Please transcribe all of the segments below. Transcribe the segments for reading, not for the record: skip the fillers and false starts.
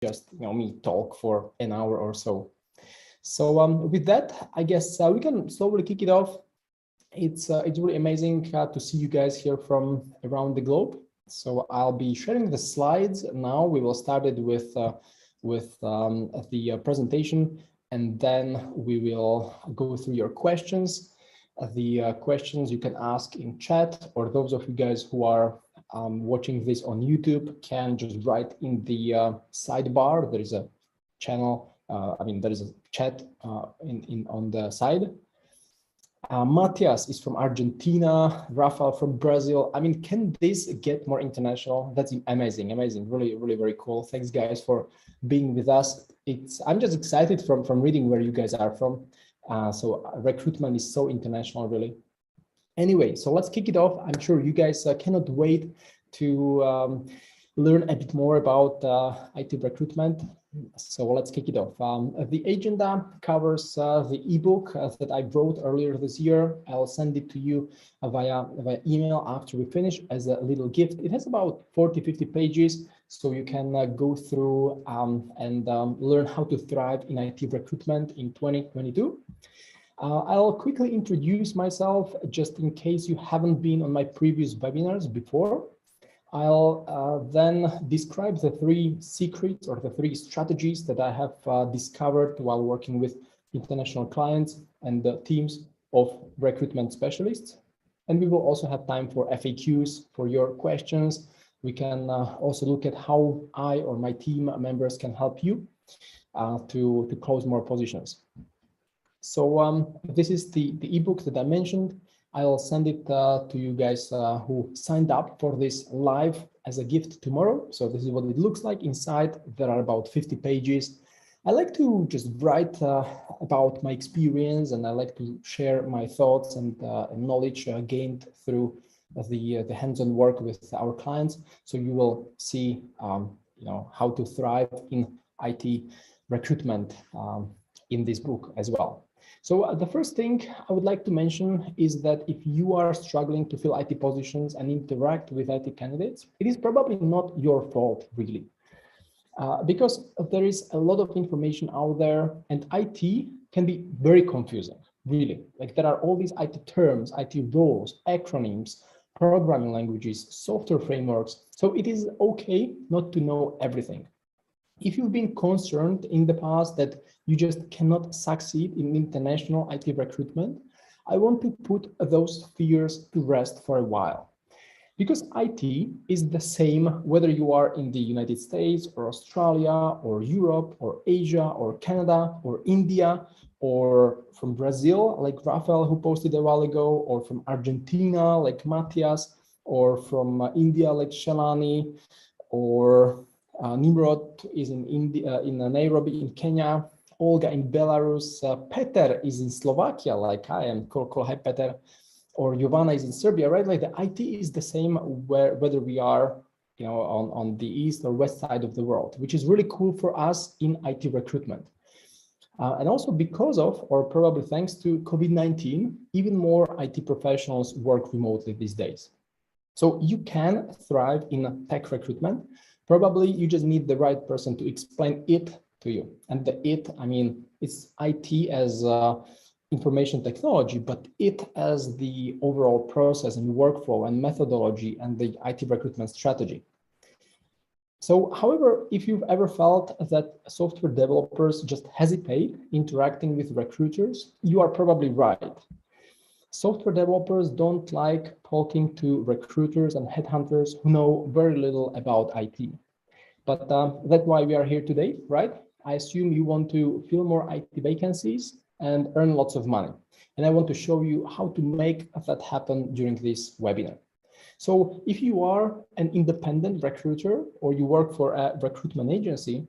just me talk for an hour or so. So with that, I guess we can slowly kick it off. It's really amazing to see you guys here from around the globe. So I'll be sharing the slides now. We will start it with the presentation, and then we will go through your questions. The questions you can ask in chat, or those of you guys who are watching this on YouTube can just write in the sidebar. There is a channel. There is a chat on the side. Matias is from Argentina, Rafael from Brazil. I mean, can this get more international? That's amazing, amazing, really, really very cool. Thanks guys for being with us. I'm just excited from reading where you guys are from. So recruitment is so international, really. Anyway, so let's kick it off. I'm sure you guys cannot wait to learn a bit more about IT recruitment. So let's kick it off. The agenda covers the ebook that I wrote earlier this year. I'll send it to you via email after we finish as a little gift. It has about 40-50 pages, so you can go through and learn how to thrive in IT recruitment in 2022. I'll quickly introduce myself just in case you haven't been on my previous webinars before. I'll then describe the 3 secrets or the 3 strategies that I have discovered while working with international clients and the teams of recruitment specialists. And we will also have time for FAQs for your questions. We can also look at how I or my team members can help you to close more positions. So this is the ebook that I mentioned. I'll send it to you guys who signed up for this live as a gift tomorrow. So this is what it looks like inside. There are about 50 pages. I like to just write about my experience, and I like to share my thoughts and knowledge gained through the hands-on work with our clients. So you will see how to thrive in IT recruitment in this book as well. So the first thing I would like to mention is that if you are struggling to fill IT positions and interact with IT candidates, it is probably not your fault, really, because there is a lot of information out there, and IT can be very confusing, really. Like there are all these IT terms, IT roles, acronyms, programming languages, software frameworks. So it is okay not to know everything. If you've been concerned in the past that you just cannot succeed in international IT recruitment, I want to put those fears to rest for a while. Because IT is the same whether you are in the United States or Australia or Europe or Asia or Canada or India or from Brazil, like Rafael who posted a while ago, or from Argentina, like Matias, or from India, like Shalani, or Nimrod is in India, in Nairobi, in Kenya, Olga in Belarus, Peter is in Slovakia, like I am, hi Peter, or Jovana is in Serbia, right? Like the IT is the same whether we are, on the east or west side of the world, which is really cool for us in IT recruitment. And also because of, or probably thanks to COVID-19, even more IT professionals work remotely these days. So you can thrive in tech recruitment. Probably you just need the right person to explain it to you. And the it, I mean, it's IT as information technology, but it as the overall process and workflow and methodology and the IT recruitment strategy. So, however, if you've ever felt that software developers just hesitate interacting with recruiters, you are probably right. Software developers don't like talking to recruiters and headhunters who know very little about IT. But that's why we are here today, right? I assume you want to fill more IT vacancies and earn lots of money. And I want to show you how to make that happen during this webinar. So if you are an independent recruiter or you work for a recruitment agency,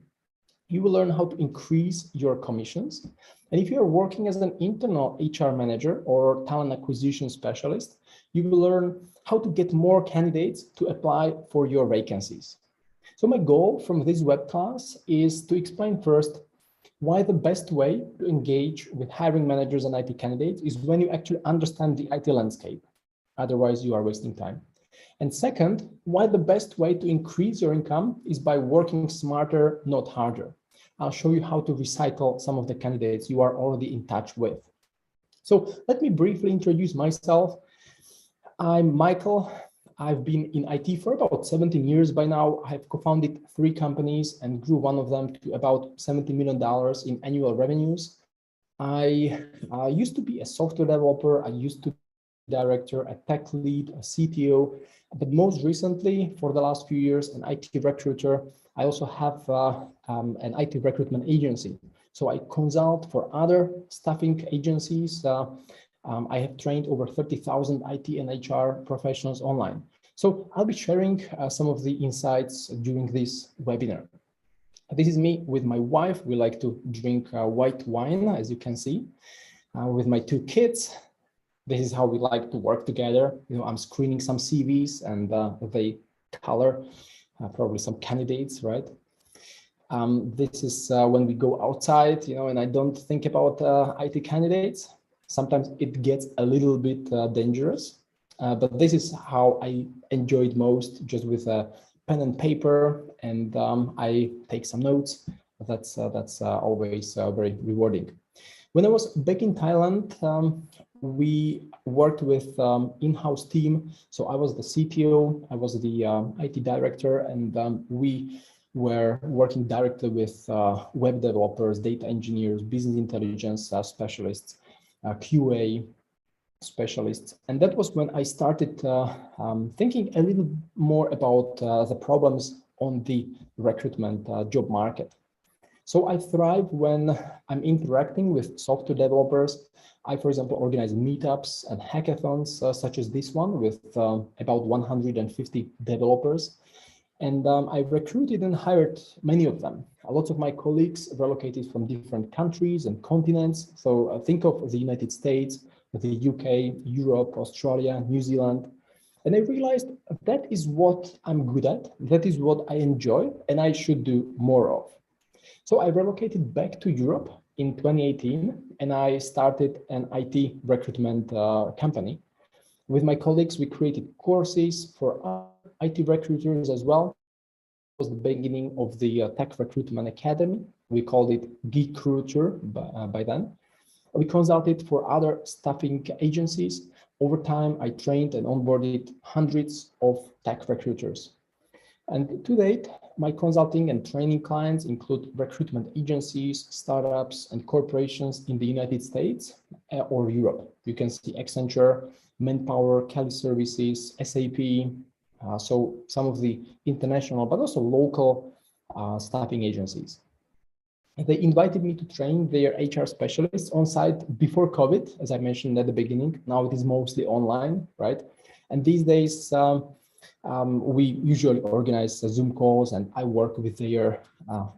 you will learn how to increase your commissions. And if you are working as an internal HR manager or talent acquisition specialist, you will learn how to get more candidates to apply for your vacancies. So my goal from this web class is to explain first why the best way to engage with hiring managers and IT candidates is when you actually understand the IT landscape. Otherwise, you are wasting time. And second, why the best way to increase your income is by working smarter, not harder. I'll show you how to recycle some of the candidates you are already in touch with. So let me briefly introduce myself. I'm Michael. I've been in IT for about 17 years by now. I've co-founded 3 companies and grew one of them to about $70 million in annual revenues. I used to be a software developer. I used to be a director, a tech lead, a CTO, but most recently, for the last few years, an IT recruiter. I also have an IT recruitment agency. So I consult for other staffing agencies. I have trained over 30,000 IT and HR professionals online. So I'll be sharing some of the insights during this webinar. This is me with my wife. We like to drink white wine, as you can see, with my 2 kids. This is how we like to work together. You know, I'm screening some CVs and they color probably some candidates, right? This is when we go outside, you know, and I don't think about IT candidates. Sometimes it gets a little bit dangerous, but this is how I enjoyed most, just with a pen and paper, and I take some notes. That's always very rewarding. When I was back in Thailand, we worked with in-house team. So I was the CTO, I was the IT director, and we were working directly with web developers, data engineers, business intelligence specialists, QA specialists. And that was when I started thinking a little more about the problems on the recruitment job market. So I thrive when I'm interacting with software developers. I, for example, organize meetups and hackathons such as this one with about 150 developers. And I recruited and hired many of them. A lot of my colleagues relocated from different countries and continents. So think of the United States, the UK, Europe, Australia, New Zealand. And I realized that is what I'm good at. That is what I enjoy and I should do more of. So I relocated back to Europe in 2018 and I started an IT recruitment company. With my colleagues, we created courses for IT recruiters as well. It was the beginning of the Tech Recruitment Academy. We called it RECRUITMENT by then. We consulted for other staffing agencies. Over time, I trained and onboarded hundreds of tech recruiters. And to date, my consulting and training clients include recruitment agencies, startups, and corporations in the United States or Europe. You can see Accenture, Manpower, Kelly Services, SAP, so some of the international, but also local staffing agencies. They invited me to train their HR specialists on site before COVID, as I mentioned at the beginning. Now it is mostly online, right? And these days, we usually organize Zoom calls and I work with their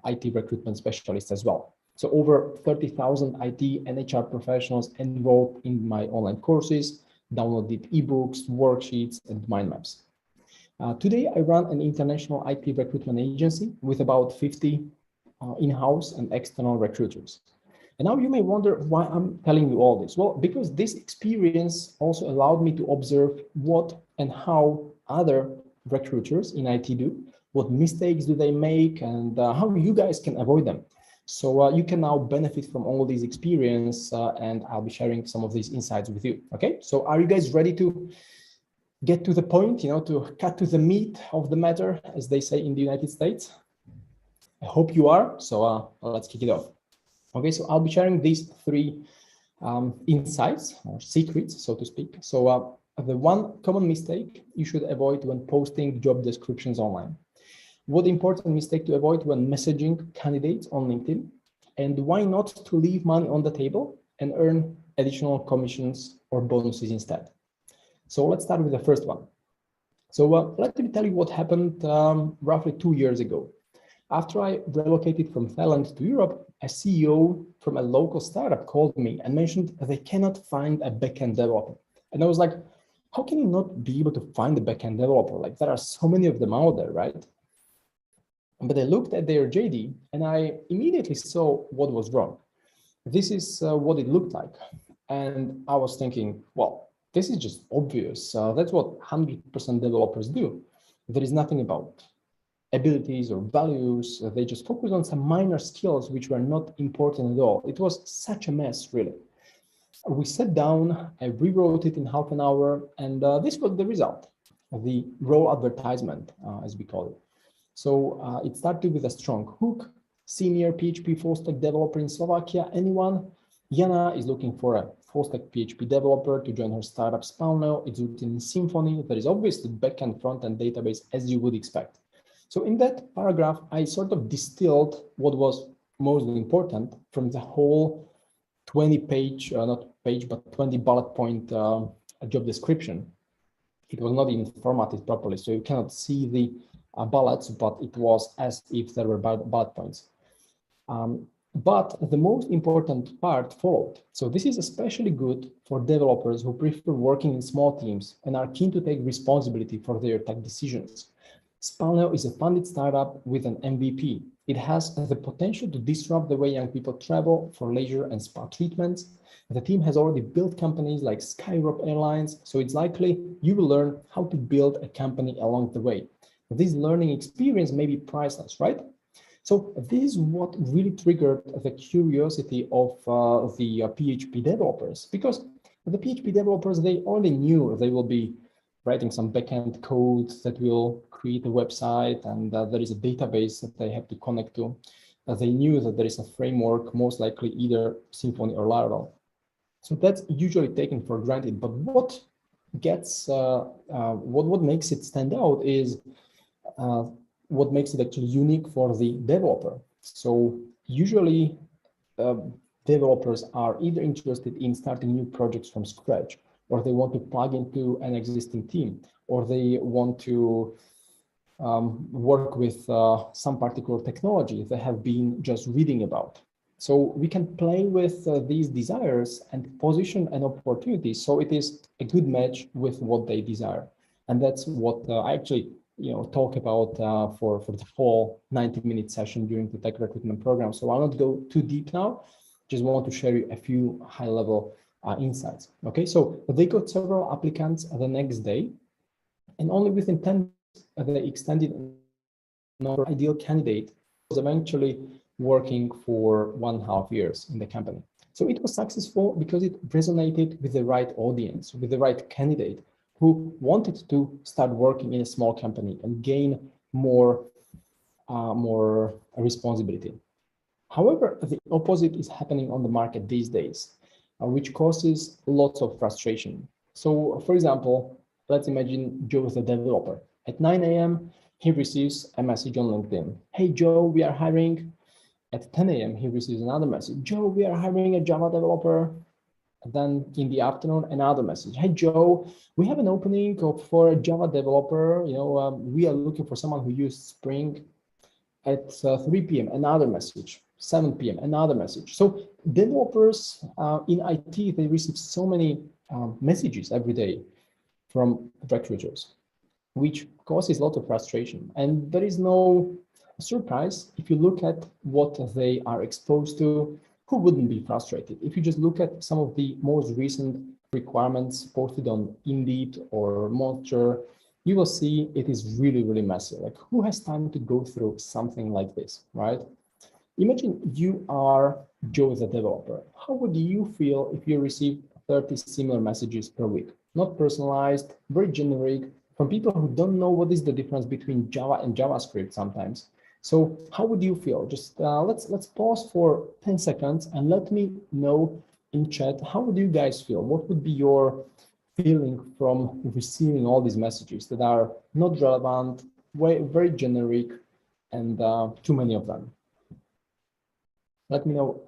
IT recruitment specialists as well. So over 30,000 IT and HR professionals enrolled in my online courses, downloaded ebooks, worksheets, and mind maps. Today, I run an international IT recruitment agency with about 50 in-house and external recruiters. And now you may wonder why I'm telling you all this. Well, because this experience also allowed me to observe what and how other recruiters in IT do, what mistakes do they make, and how you guys can avoid them. So you can now benefit from all these experience, and I'll be sharing some of these insights with you. Okay, so are you guys ready to get to the point, to cut to the meat of the matter, as they say in the United States? I hope you are. So let's kick it off. Okay, so I'll be sharing these 3 insights or secrets, so to speak. So the one common mistake you should avoid when posting job descriptions online. What important mistake to avoid when messaging candidates on LinkedIn, and why not to leave money on the table and earn additional commissions or bonuses instead. So let's start with the first one. So let me tell you what happened roughly 2 years ago. After I relocated from Thailand to Europe, a CEO from a local startup called me and mentioned they cannot find a backend developer. And I was like, how can you not be able to find a backend developer? Like, there are so many of them out there, right? But I looked at their JD and I immediately saw what was wrong. This is what it looked like. And I was thinking, well, This is just obvious. That's what 100% developers do. There is nothing about abilities or values. They just focus on some minor skills which were not important at all. It was such a mess, really. We sat down, I rewrote it in half an hour, and this was the result, the role advertisement, as we call it. So it started with a strong hook, senior PHP full stack developer in Slovakia. Anyone? Jana is looking for a full stack PHP developer to join her startup Spalno. It's written in Symfony. There is obviously backend, front-end database, as you would expect. So in that paragraph, I sort of distilled what was most important from the whole 20-page, not page, but 20 bullet point job description. It was not even formatted properly, so you cannot see the bullets, but it was as if there were bullet points. But the most important part followed. So this is especially good for developers who prefer working in small teams and are keen to take responsibility for their tech decisions. Spalno is a funded startup with an MVP. It has the potential to disrupt the way young people travel for leisure and spa treatments. The team has already built companies like Skyrope Airlines, so it's likely you will learn how to build a company along the way. This learning experience may be priceless, right? So this is what really triggered the curiosity of the PHP developers, because the PHP developers, they already knew they will be writing some backend code that will create a website, and there is a database that they have to connect to. They knew that there is a framework, most likely either Symfony or Laravel. So that's usually taken for granted. But what gets, what makes it stand out is what makes it actually unique for the developer. So usually developers are either interested in starting new projects from scratch, or they want to plug into an existing team, or they want to work with some particular technology they have been just reading about. So we can play with these desires and position an opportunity so it is a good match with what they desire. And that's what I actually talk about for the whole 90-minute session during the tech recruitment program. So I'll not go too deep now, just want to share you a few high-level insights. Okay, so they got several applicants the next day, and only within 10 days they extended another ideal candidate was eventually working for 1.5 years in the company. So it was successful because it resonated with the right audience, with the right candidate who wanted to start working in a small company and gain more responsibility. However, the opposite is happening on the market these days, which causes lots of frustration. So, for example, let's imagine Joe is a developer. At 9 a.m., he receives a message on LinkedIn. Hey, Joe, we are hiring. At 10 a.m., he receives another message. Joe, we are hiring a Java developer. And then in the afternoon, another message. Hey, Joe, we have an opening for a Java developer. We are looking for someone who used Spring. At 3 p.m., another message. 7 p.m., another message. So developers in IT, they receive so many messages every day from recruiters, which causes a lot of frustration. And there is no surprise if you look at what they are exposed to. Who wouldn't be frustrated? If you just look at some of the most recent requirements posted on Indeed or Monster, you will see it is really, really messy. Like, who has time to go through something like this, right? Imagine you are Joe the developer. How would you feel if you received 30 similar messages per week? Not personalized, very generic, from people who don't know what is the difference between Java and JavaScript sometimes. So how would you feel? Just let's pause for 10 seconds and let me know in chat, how would you guys feel? What would be your feeling from receiving all these messages that are not relevant, very generic, and too many of them? Let me know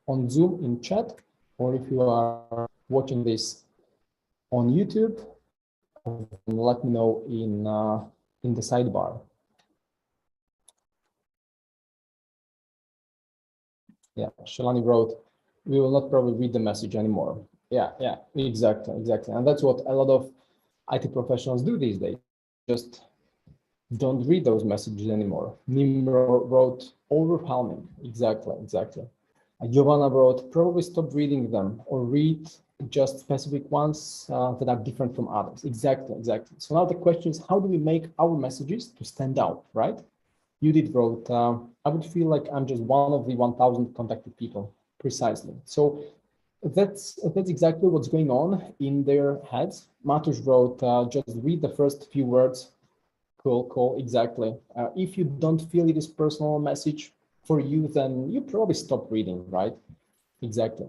on Zoom in chat, or if you are watching this on YouTube, let me know in the sidebar. Yeah, Shalani wrote, we will not probably read the message anymore. Yeah, exactly. And that's what a lot of IT professionals do these days. Just don't read those messages anymore. Nimro wrote, overwhelming. Exactly. Giovanna wrote, probably stop reading them or read just specific ones that are different from others. Exactly, exactly. So now the question is, how do we make our messages to stand out, right? Judith wrote, I would feel like I'm just one of the 1,000 contacted people, precisely. So that's exactly what's going on in their heads. Matusz wrote, just read the first few words. Cool, exactly. If you don't feel it is personal message for you, then you probably stop reading, right? Exactly.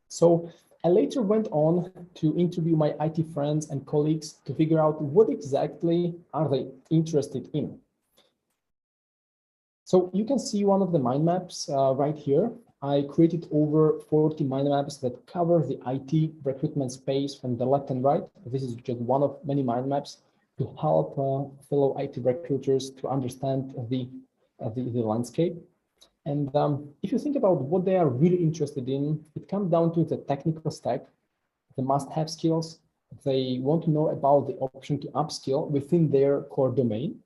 So I later went on to interview my IT friends and colleagues to figure out what exactly are they interested in. So you can see one of the mind maps right here. I created over 40 mind maps that cover the IT recruitment space from the left and right. This is just one of many mind maps to help fellow IT recruiters to understand the landscape. And if you think about what they are really interested in, it comes down to the technical stack, the must-have skills. They want to know about the option to upskill within their core domain.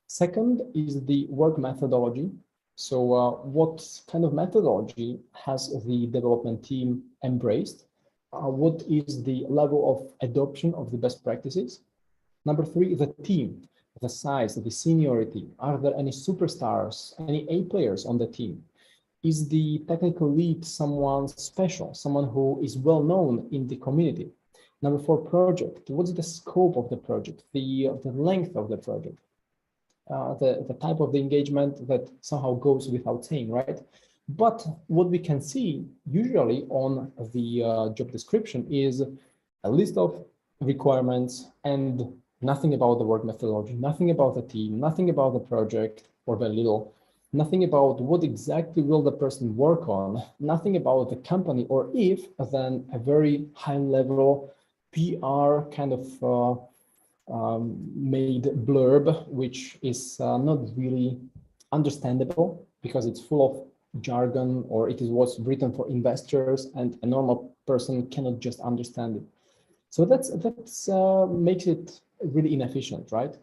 Second is the work methodology. So what kind of methodology has the development team embraced? What is the level of adoption of the best practices? Number three, the team, the size, the seniority. Are there any superstars, any A players on the team? Is the technical lead someone special, someone who is well known in the community? Number four, project. What's the scope of the project, the length of the project? The type of the engagement that somehow goes without saying, right? But what we can see usually on the job description is a list of requirements and nothing about the work methodology, nothing about the team, nothing about the project, or very little, nothing about what exactly will the person work on, nothing about the company, or if then a very high level PR kind of made blurb, which is not really understandable because it's full of jargon, or it is what's written for investors and a normal person cannot just understand it. So that's makes it really inefficient, right?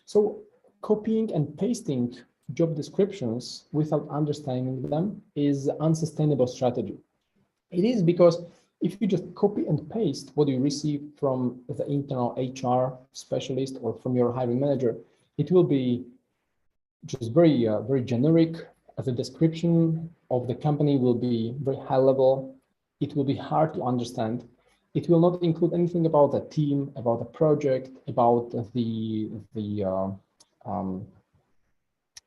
So copying and pasting job descriptions without understanding them is an unsustainable strategy. It is because if you just copy and paste what you receive from the internal HR specialist or from your hiring manager, it will be just very generic. The description of the company will be very high level. It will be hard to understand. It will not include anything about the team, about the project, about the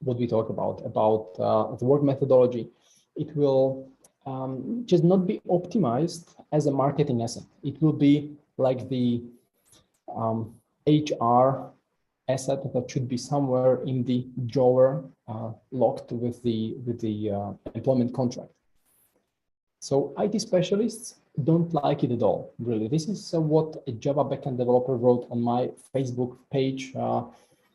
what we talk about the work methodology. It will just not be optimized as a marketing asset. It will be like the HR asset that should be somewhere in the drawer locked with the employment contract. So IT specialists don't like it at all, really. This is what a Java backend developer wrote on my Facebook page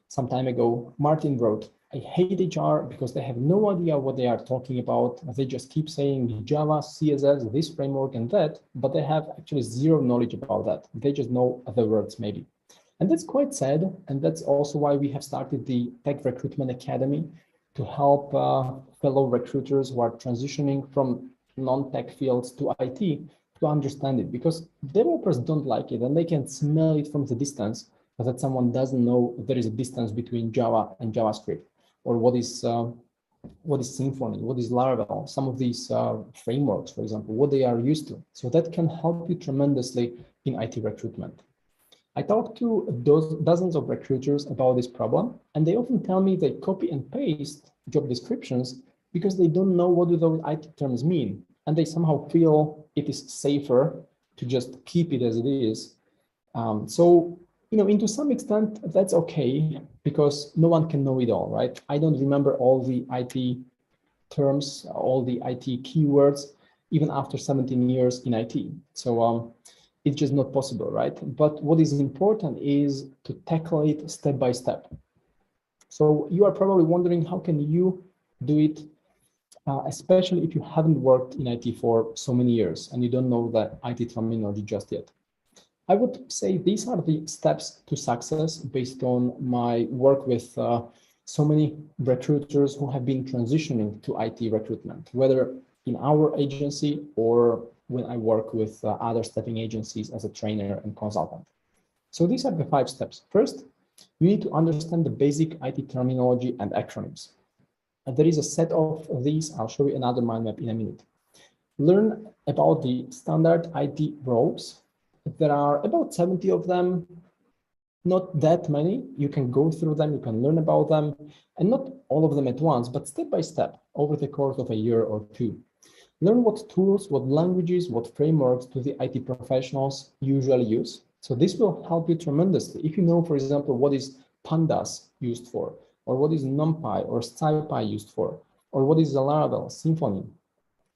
some time ago. Martin wrote, I hate HR because they have no idea what they are talking about. They just keep saying Java, CSS, this framework and that, but they have actually zero knowledge about that. They just know the words maybe. And that's quite sad. And that's also why we have started the Tech Recruitment Academy to help fellow recruiters who are transitioning from non-tech fields to IT to understand it, because developers don't like it and they can smell it from the distance that someone doesn't know there is a distance between Java and JavaScript, or what is Symfony, what is Laravel, some of these frameworks, for example, what they are used to. So that can help you tremendously in IT recruitment. I talked to dozens of recruiters about this problem, and they often tell me they copy and paste job descriptions because they don't know what do those IT terms mean, and they somehow feel it is safer to just keep it as it is. So, into some extent, that's okay, because no one can know it all, right? I don't remember all the IT terms, all the IT keywords, even after 17 years in IT. So it's just not possible, right? But what is important is to tackle it step by step. So you are probably wondering, how can you do it, especially if you haven't worked in IT for so many years and you don't know the IT terminology just yet? I would say these are the steps to success based on my work with so many recruiters who have been transitioning to IT recruitment, whether in our agency or when I work with other staffing agencies as a trainer and consultant. So these are the 5 steps. First, you need to understand the basic IT terminology and acronyms. And there is a set of these. I'll show you another mind map in a minute. Learn about the standard IT roles. There are about 70 of them, not that many. You can go through them, you can learn about them, and not all of them at once, but step by step over the course of a year or 2. Learn what tools, what languages, what frameworks do the IT professionals usually use. So this will help you tremendously. If you know, for example, what is Pandas used for, or what is NumPy or SciPy used for, or what is Laravel, Symfony,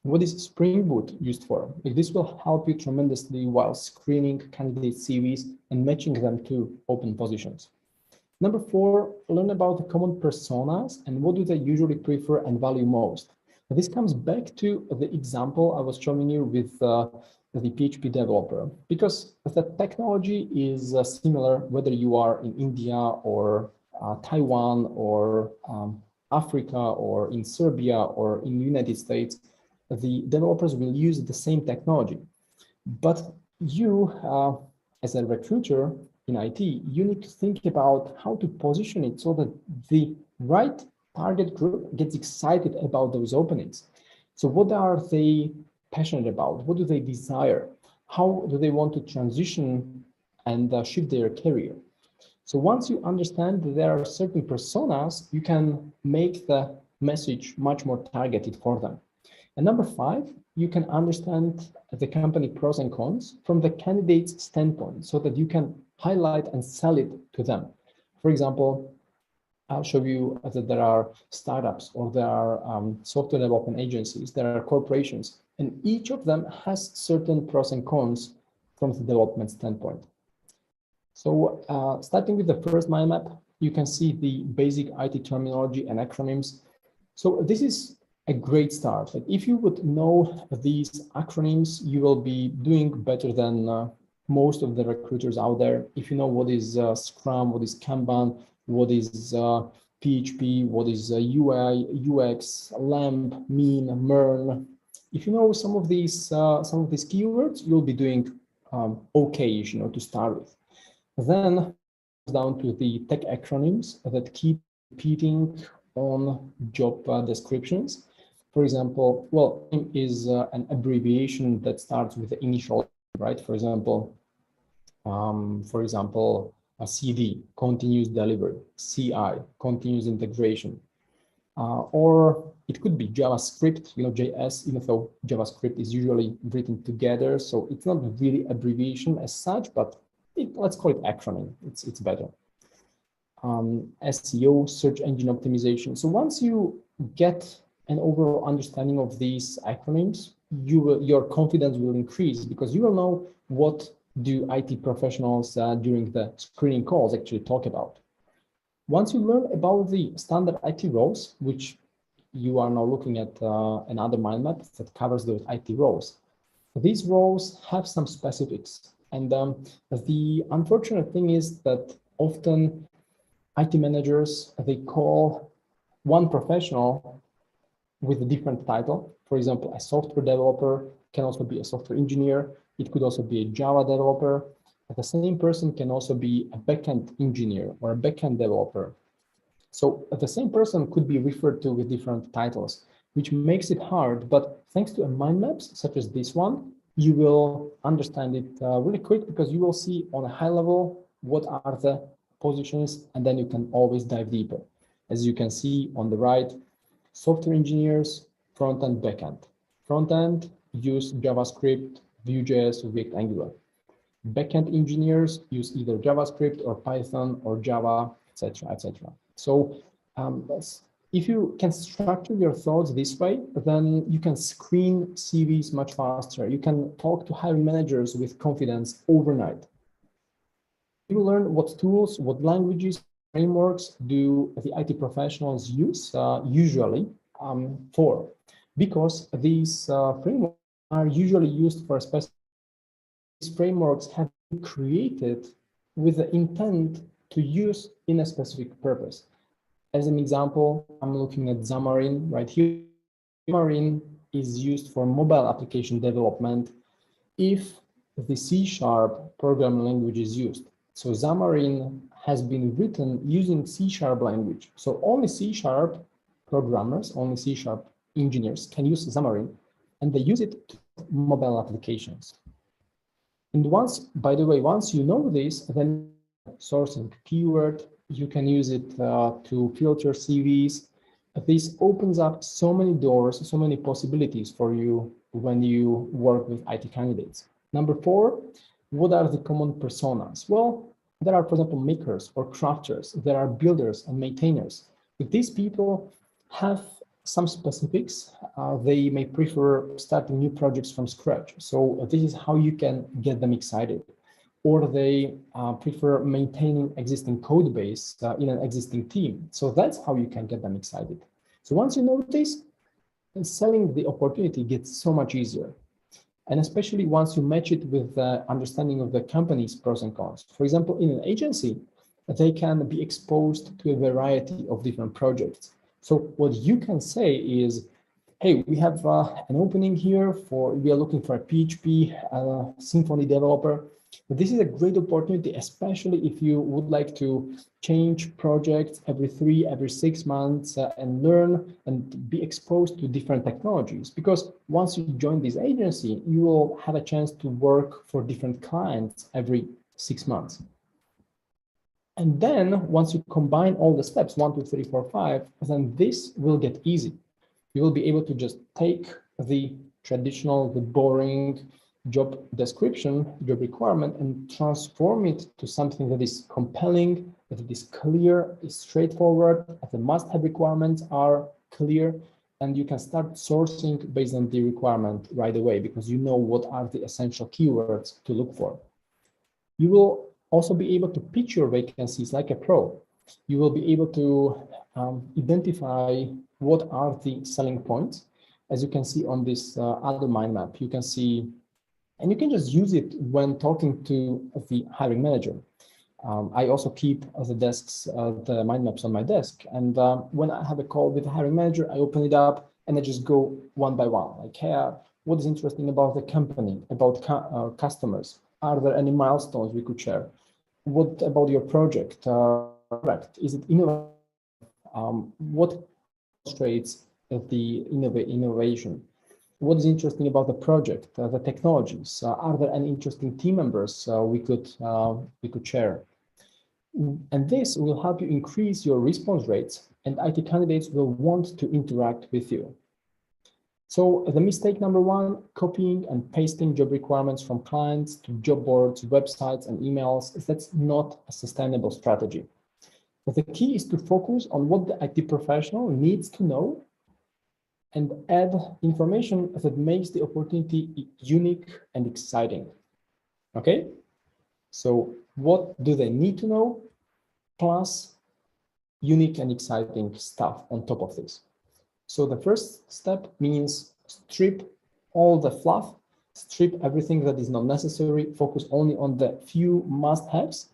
what is Spring Boot used for? This will help you tremendously while screening candidate CVs and matching them to open positions. Number 4, learn about the common personas and what do they usually prefer and value most. This comes back to the example I was showing you with the PHP developer, because the technology is similar whether you are in India or Taiwan or Africa or in Serbia or in the United States. The developers will use the same technology. But you, as a recruiter in IT, you need to think about how to position it so that the right target group gets excited about those openings. So what are they passionate about? What do they desire? How do they want to transition and shift their career? So once you understand that there are certain personas, you can make the message much more targeted for them. And number 5, you can understand the company pros and cons from the candidate's standpoint so that you can highlight and sell it to them. For example, I'll show you that there are startups or there are software development agencies, there are corporations, and each of them has certain pros and cons from the development standpoint. So starting with the first mind map, you can see the basic IT terminology and acronyms. So this is a great start. Like if you would know these acronyms, you will be doing better than most of the recruiters out there. If you know what is Scrum, what is Kanban, what is PHP, what is UI, UX, LAMP, Mean, MERN. If you know some of these keywords, you'll be doing okay, to start with. Then down to the tech acronyms that keep repeating on job descriptions. For example, well, is an abbreviation that starts with the initial, right? For example, a CD, continuous delivery, CI, continuous integration, or it could be JavaScript, JS, even though JavaScript is usually written together, so it's not really abbreviation as such, but let's call it acronym. It's better. SEO, search engine optimization. So once you get an overall understanding of these acronyms, your confidence will increase because you will know what do IT professionals during the screening calls actually talk about. Once you learn about the standard IT roles, which you are now looking at another mind map that covers those IT roles, these roles have some specifics. And the unfortunate thing is that often IT managers, they call one professional with a different title. For example, a software developer can also be a software engineer. It could also be a Java developer. But the same person can also be a backend engineer or a backend developer. So the same person could be referred to with different titles, which makes it hard. But thanks to a mind maps such as this one, you will understand it really quick because you will see on a high level what are the positions, and then you can always dive deeper. As you can see on the right, software engineers, front-end, backend. Front-end use JavaScript, Vue.js, or React Angular. Backend engineers use either JavaScript or Python or Java, etc., etc. So if you can structure your thoughts this way, then you can screen CVs much faster. You can talk to hiring managers with confidence overnight. You learn what tools, what languages, frameworks do the IT professionals use usually for, because these frameworks are usually used for a specific. These frameworks have been created with the intent to use in a specific purpose. As an example, I'm looking at Xamarin right here. Xamarin is used for mobile application development if the C# programming language is used. So Xamarin has been written using C# language. So only C# programmers, only C# engineers can use Xamarin, and they use it to mobile applications. And once, by the way, once you know this, then sourcing keyword, you can use it to filter CVs. This opens up so many doors, so many possibilities for you when you work with IT candidates. Number 4, what are the common personas? Well, there are, for example, makers or crafters. There are builders and maintainers. If these people have some specifics, they may prefer starting new projects from scratch. So this is how you can get them excited. Or they prefer maintaining existing code base in an existing team. So that's how you can get them excited. So once you know this, selling the opportunity gets so much easier. And especially once you match it with the understanding of the company's pros and cons. For example, in an agency, they can be exposed to a variety of different projects. So what you can say is, hey, we have an opening here we are looking for a PHP Symfony developer. But this is a great opportunity, especially if you would like to change projects every 6 months and learn and be exposed to different technologies. Because once you join this agency, you will have a chance to work for different clients every 6 months. And then once you combine all the steps, 1, 2, 3, 4, 5, then this will get easy. You will be able to just take the traditional, the boring job description, job requirement, and transform it to something that is compelling, that it is clear, is straightforward, that the must-have requirements are clear, and you can start sourcing based on the requirement right away because you know what are the essential keywords to look for. You will also be able to pitch your vacancies like a pro. You will be able to identify what are the selling points. As you can see on this other mind map, you can see, and you can just use it when talking to the hiring manager. I also keep the mind maps on my desk. And when I have a call with the hiring manager, I open it up and I just go one by one. Like, hey, what is interesting about the company, about customers? Are there any milestones we could share? What about your project? Is it innovative? What demonstrates the innovation? What is interesting about the project, the technologies? Are there any interesting team members we could share? And this will help you increase your response rates, and IT candidates will want to interact with you. So the mistake number 1, copying and pasting job requirements from clients to job boards, websites, and emails, that's not a sustainable strategy. But the key is to focus on what the IT professional needs to know and add information that makes the opportunity unique and exciting. Okay? So what do they need to know? Plus unique and exciting stuff on top of this. So the first step means strip all the fluff, strip everything that is not necessary, focus only on the few must-haves,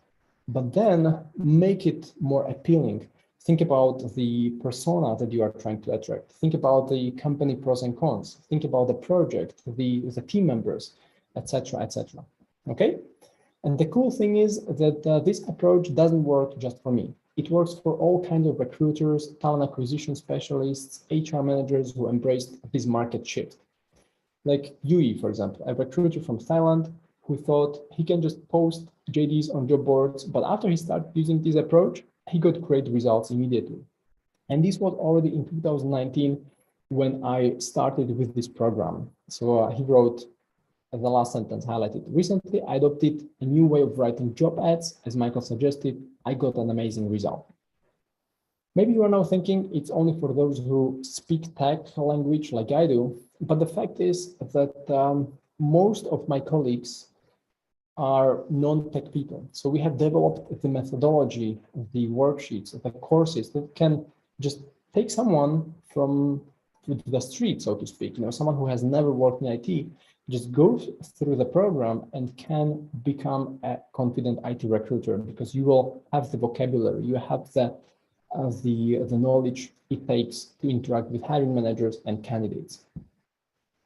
but then make it more appealing. Think about the persona that you are trying to attract. Think about the company pros and cons. Think about the project, the team members, etc., etc. Okay? And the cool thing is that this approach doesn't work just for me. It works for all kinds of recruiters, talent acquisition specialists, HR managers who embraced this market shift. Like Yui, for example, a recruiter from Thailand who thought he can just post JDs on job boards, but after he started using this approach, he got great results immediately. And this was already in 2019 when I started with this program. So he wrote the last sentence highlighted. Recently, I adopted a new way of writing job ads. As Michael suggested, I got an amazing result. Maybe you are now thinking it's only for those who speak tech language like I do, but the fact is that most of my colleagues are non-tech people. So we have developed the methodology, the worksheets, the courses that can just take someone from the street, so to speak, someone who has never worked in IT, just goes through the program and can become a confident IT recruiter because you will have the vocabulary, you have the knowledge it takes to interact with hiring managers and candidates.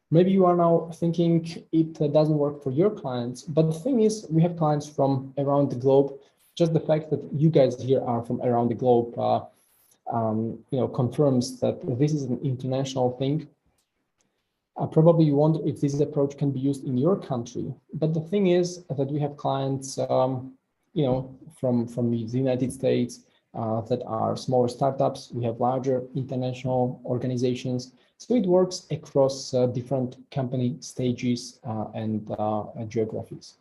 Maybe you are now thinking it doesn't work for your clients, but the thing is, we have clients from around the globe. Just the fact that you guys here are from around the globe, confirms that this is an international thing. Probably you wonder if this approach can be used in your country, but the thing is that we have clients, from the United States that are smaller startups. We have larger international organizations. So it works across different company stages and geographies.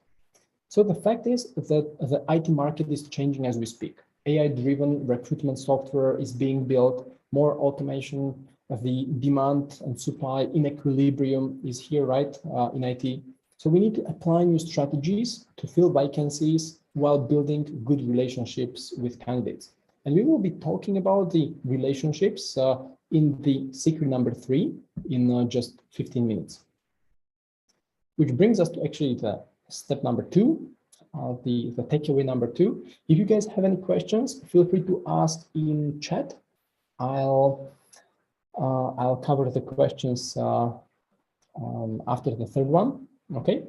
So the fact is that the IT market is changing as we speak. AI-driven recruitment software is being built, more automation, the demand and supply in equilibrium is here, right, in IT. So we need to apply new strategies to fill vacancies while building good relationships with candidates. And we will be talking about the relationships in the secret number 3 in just 15 minutes. Which brings us to actually the step number 2, the takeaway number 2. If you guys have any questions, feel free to ask in chat. I'll cover the questions after the third one. Okay.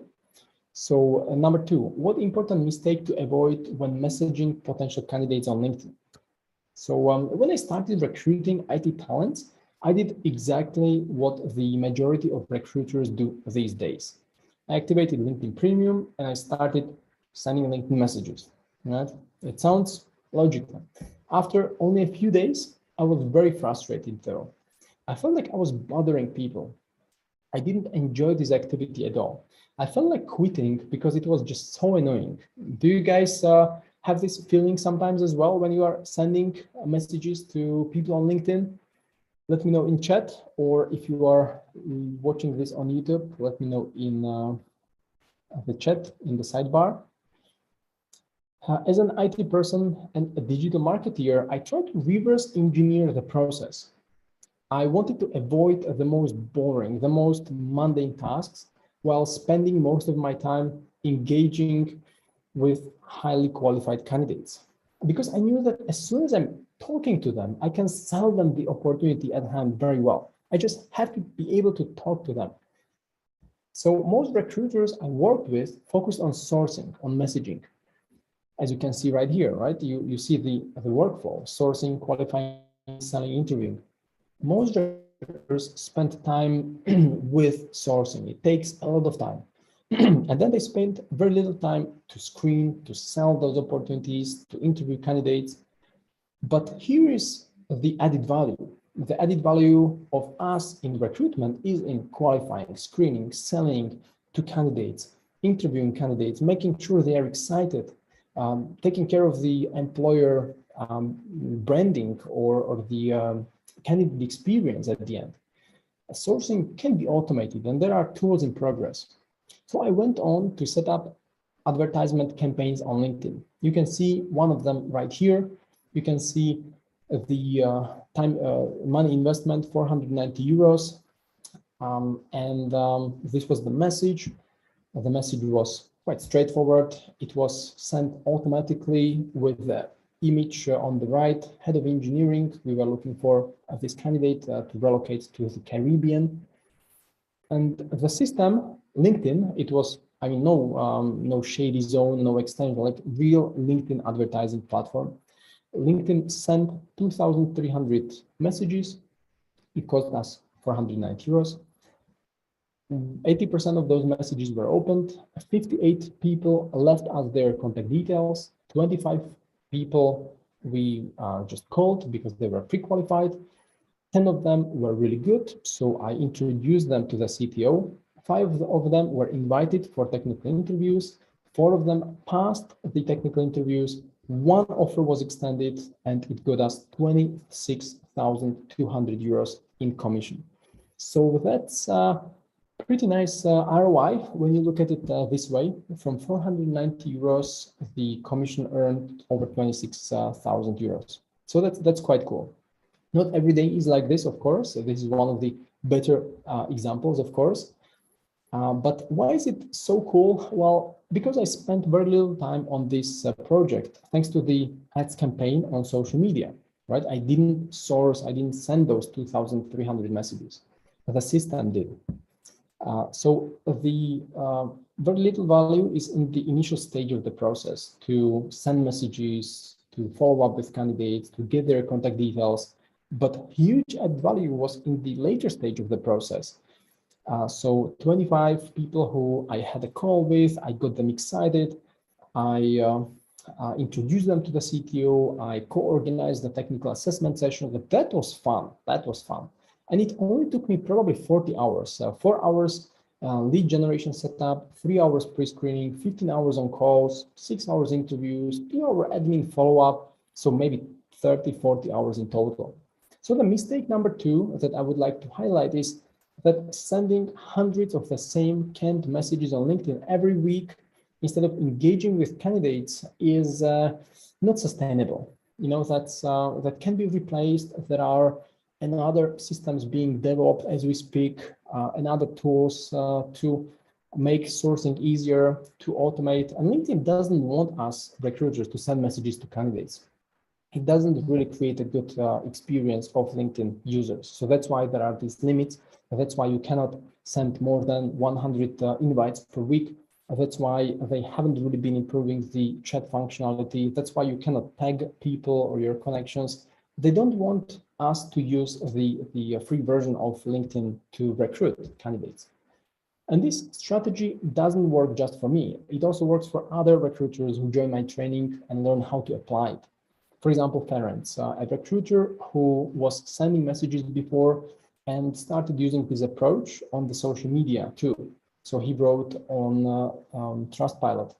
So number 2, what important mistake to avoid when messaging potential candidates on LinkedIn? So when I started recruiting IT talents, I did exactly what the majority of recruiters do these days. I activated LinkedIn Premium and I started sending LinkedIn messages. Right? It sounds logical. After only a few days, I was very frustrated though. I felt like I was bothering people. I didn't enjoy this activity at all. I felt like quitting because it was just so annoying. Do you guys have this feeling sometimes as well when you are sending messages to people on LinkedIn? Let me know in chat, or if you are watching this on YouTube, let me know in the chat in the sidebar. As an IT person and a digital marketeer, I try to reverse engineer the process. I wanted to avoid the most boring, the most mundane tasks while spending most of my time engaging with highly qualified candidates. Because I knew that as soon as I'm talking to them, I can sell them the opportunity at hand very well. I just have to be able to talk to them. So most recruiters I worked with focused on sourcing, on messaging. As you can see right here, right? You see the workflow: sourcing, qualifying, selling, interviewing. Most recruiters spend time with sourcing. It takes a lot of time. And then they spend very little time to screen, to sell those opportunities, to interview candidates. But here is the added value. The added value of us in recruitment is in qualifying, screening, selling to candidates, interviewing candidates, making sure they are excited, taking care of the employer branding or the candidate experience at the end. Sourcing can be automated, and there are tools in progress. So I went on to set up advertisement campaigns on LinkedIn. You can see one of them right here. You can see the money investment, 490 euros. This was the message. The message was quite straightforward. It was sent automatically with the image on the right, head of engineering. We were looking for this candidate to relocate to the Caribbean. And the system, LinkedIn, it was, I mean, no shady zone, no extension, like real LinkedIn advertising platform. LinkedIn sent 2,300 messages. It cost us 490 euros. 80% of those messages were opened. 58 people left us their contact details. 25 people we just called because they were pre-qualified. 10 of them were really good, so I introduced them to the CTO. 5 of them were invited for technical interviews. 4 of them passed the technical interviews. 1 offer was extended, and it got us 26,200 euros in commission. So that's pretty nice ROI when you look at it this way. From 490 euros, the commission earned over 26,000 euros. So that's quite cool. Not every day is like this, of course. This is one of the better examples, of course. But why is it so cool? Well, because I spent very little time on this project, thanks to the ads campaign on social media, right? I didn't send those 2,300 messages. The system did. So the very little value is in the initial stage of the process, to send messages, to follow up with candidates, to get their contact details. But huge add value was in the later stage of the process. So 25 people who I had a call with, I got them excited. I introduced them to the CTO. I co-organized the technical assessment session. But that was fun. That was fun. And it only took me probably 40 hours, 4 hours lead generation setup, 3 hours pre-screening, 15 hours on calls, 6 hours interviews, 2-hour admin follow-up. So maybe 30, 40 hours in total. So the mistake number 2 that I would like to highlight is that sending hundreds of the same canned messages on LinkedIn every week instead of engaging with candidates is not sustainable. You know, that can be replaced. There are another systems being developed as we speak, and other tools to make sourcing easier, to automate. And LinkedIn doesn't want us recruiters to send messages to candidates. It doesn't really create a good experience of LinkedIn users. So that's why there are these limits. That's why you cannot send more than 100 invites per week. That's why they haven't really been improving the chat functionality. That's why you cannot tag people or your connections. They don't want us to use the free version of LinkedIn to recruit candidates. And this strategy doesn't work just for me. It also works for other recruiters who join my training and learn how to apply it. For example, Ferenc, a recruiter who was sending messages before and started using this approach on the social media too. So he wrote on Trustpilot.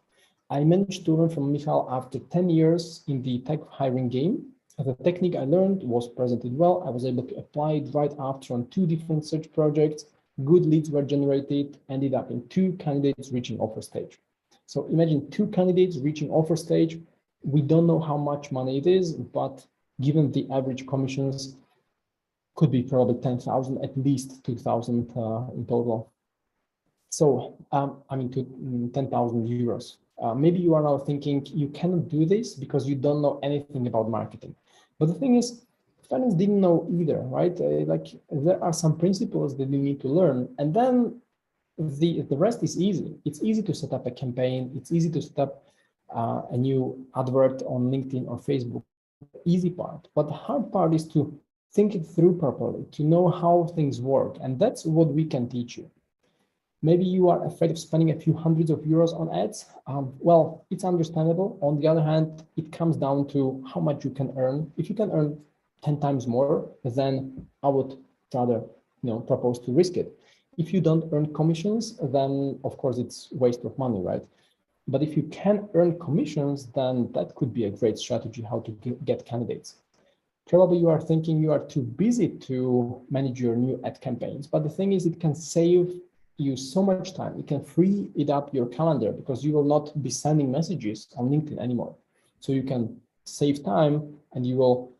I managed to learn from Michal after 10 years in the tech hiring game. The technique I learned was presented well. I was able to apply it right after on 2 different search projects. Good leads were generated, ended up in 2 candidates reaching offer stage. So imagine 2 candidates reaching offer stage. We don't know how much money it is, but given the average commissions, could be probably 10,000, at least 2,000 in total. So, I mean, to 10,000 euros. Maybe you are now thinking you cannot do this because you don't know anything about marketing. But the thing is, finance didn't know either, right? Like there are some principles that you need to learn, and then the rest is easy. It's easy to set up a campaign. It's easy to set up a new advert on LinkedIn or Facebook. Easy part, but the hard part is to think it through properly, to know how things work, and that's what we can teach you. Maybe you are afraid of spending a few hundreds of euros on ads. Well, it's understandable. On the other hand, it comes down to how much you can earn. If you can earn 10 times more, then I would rather, propose to risk it. If you don't earn commissions, then of course it's waste of money, right? But if you can earn commissions, then that could be a great strategy how to get candidates. Probably you are thinking you are too busy to manage your new ad campaigns, but the thing is it can save you so much time. It can free it up your calendar because you will not be sending messages on LinkedIn anymore. So you can save time and you will